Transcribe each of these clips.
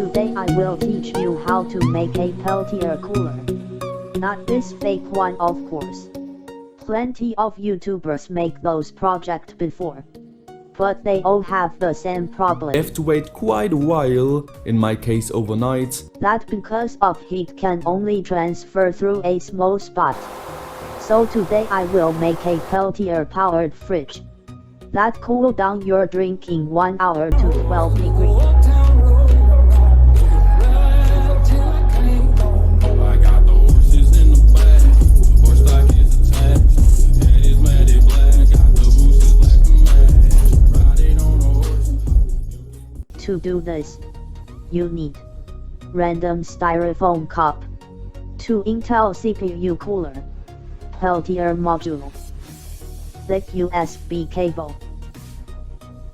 Today I will teach you how to make a Peltier cooler. Not this fake one, of course. Plenty of YouTubers make those projects before, but they all have the same problem. You have to wait quite a while, in my case overnight. That because of heat can only transfer through a small spot. So today I will make a Peltier powered fridge that cool down your drink in 1 hour to 12 degrees. To do this, you need random styrofoam cup, 2 Intel CPU cooler, Peltier module, thick USB cable,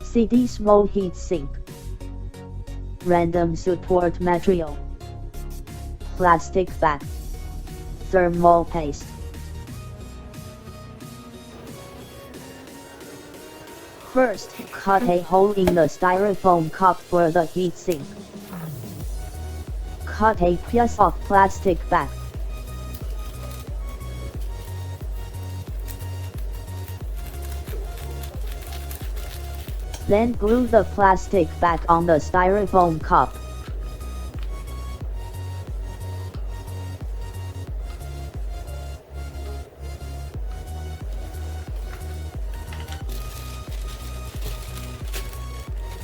CD small heatsink, random support material, plastic bag, thermal paste. First, cut a hole in the styrofoam cup for the heatsink. Cut a piece of plastic bag. Then glue the plastic bag on the styrofoam cup.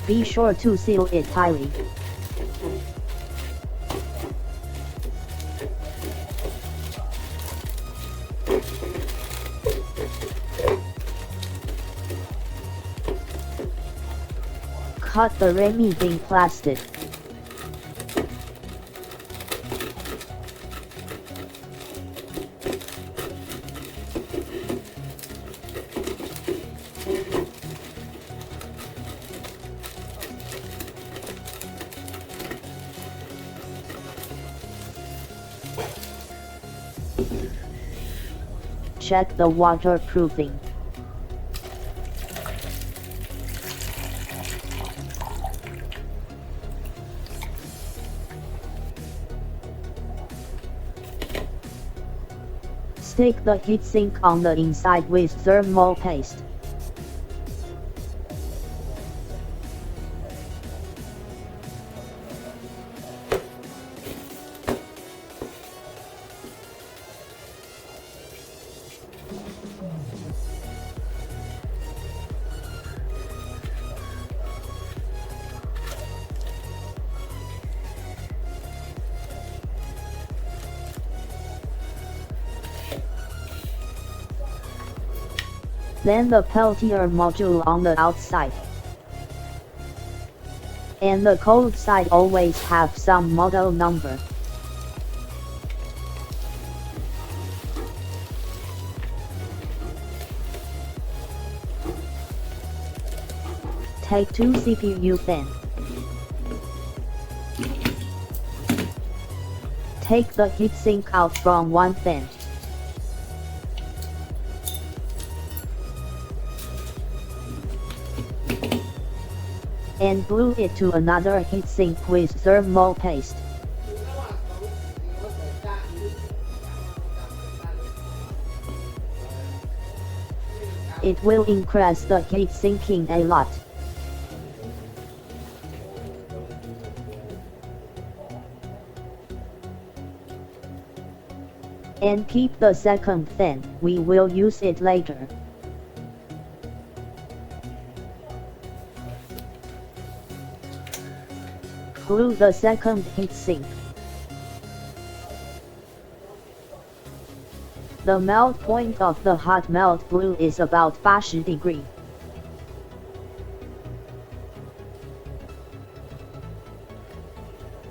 Be sure to seal it tightly. Cut the remaining plastic. Check the waterproofing. Stick the heatsink on the inside with thermal paste. Then the Peltier module on the outside. And the cold side always have some model number. Take 2 CPU fan. Take the heatsink out from one fan. And glue it to another heatsink with thermal paste. It will increase the heat sinking a lot. And keep the second fan, we will use it later. Glue the second heatsink. The melt point of the hot melt glue is about 80 degrees.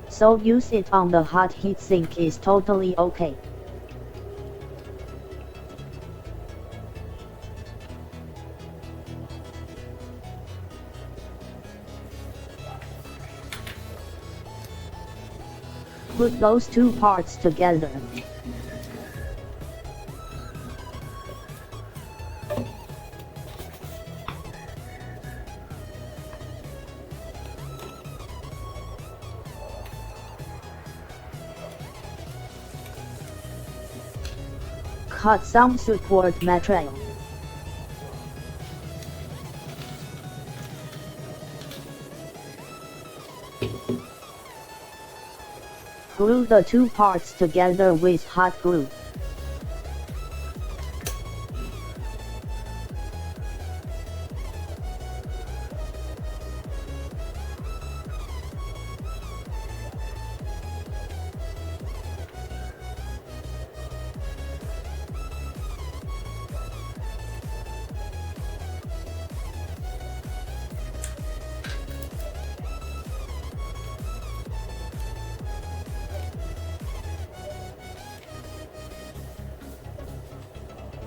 So use it on the hot heatsink is totally okay. Put those two parts together. Cut some support material. Glue the two parts together with hot glue.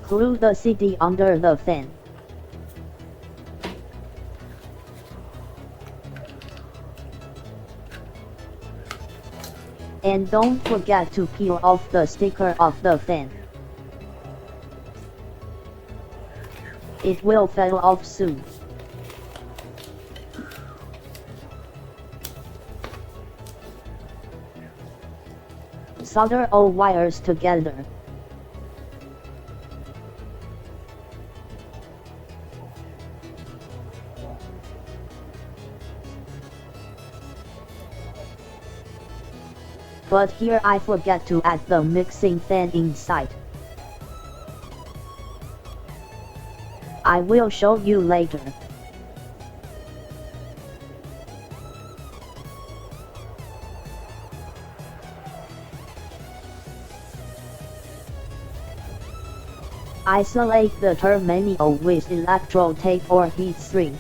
Glue the CD under the fan. And don't forget to peel off the sticker of the fan. It will fall off soon. Solder all wires together. But here I forget to add the mixing fan inside. I will show you later. Isolate the terminal with electrode tape or heat shrink.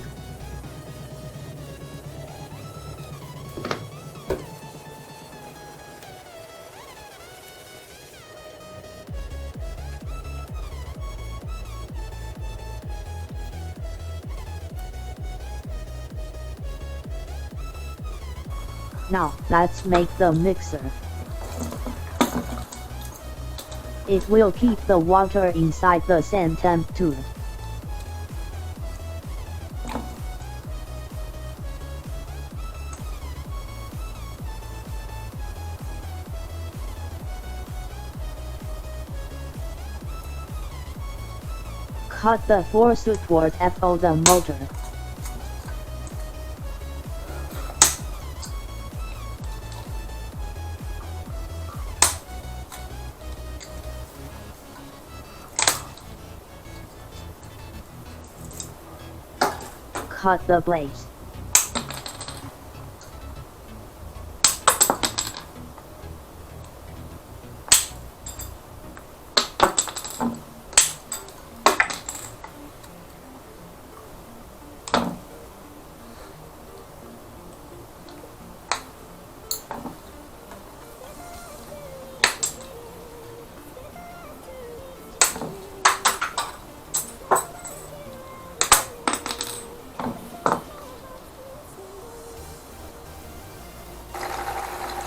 Now, let's make the mixer. It will keep the water inside the same temperature. Cut the 4 support for the motor. Cut the blades.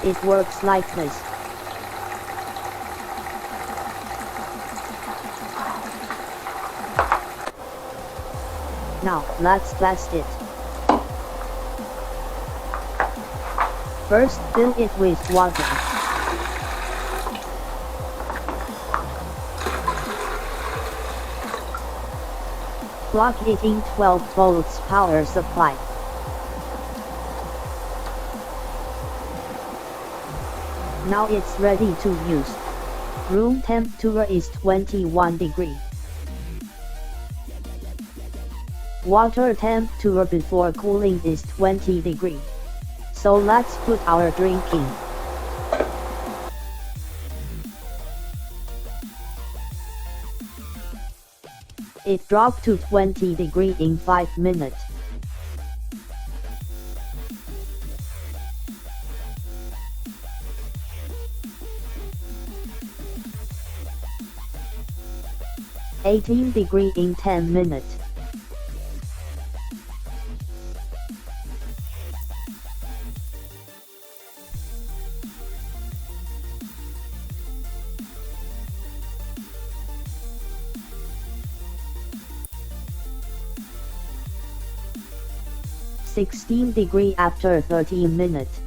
It works like this. Now, let's test it. First, fill it with water. Plug it in 12 volts power supply. Now it's ready to use. Room temperature is 21 degrees. Water temperature before cooling is 20 degrees. So let's put our drink in. It dropped to 20 degrees in 5 minutes. (18 degrees in 10 minutes). (16 degrees after 30 minutes).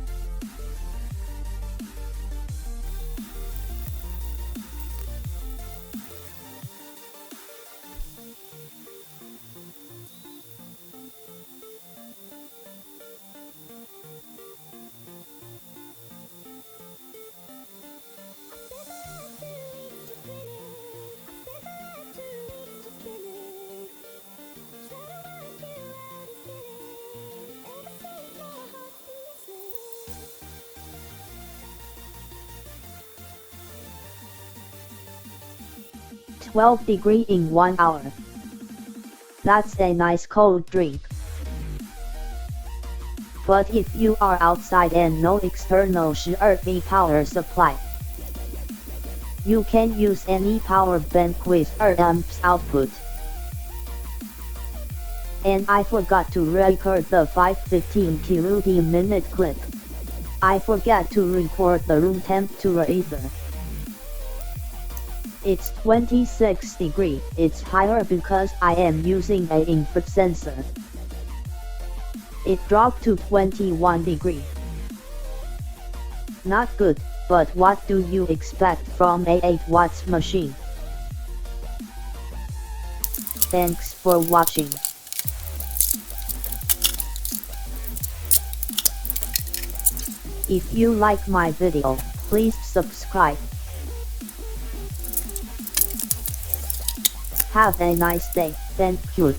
12 degrees in 1 hour. That's a nice cold drink. But if you are outside and no external 12V power supply, you can use any power bank with 8 amps output. And I forgot to record the 5:15 km/minute clip. I forgot to record the room temperature either. It's 26 degrees, it's higher because I am using a infrared sensor. It dropped to 21 degrees. Not good, but what do you expect from a 8 watts machine? Thanks for watching. If you like my video, please subscribe. Have a nice day, thank you.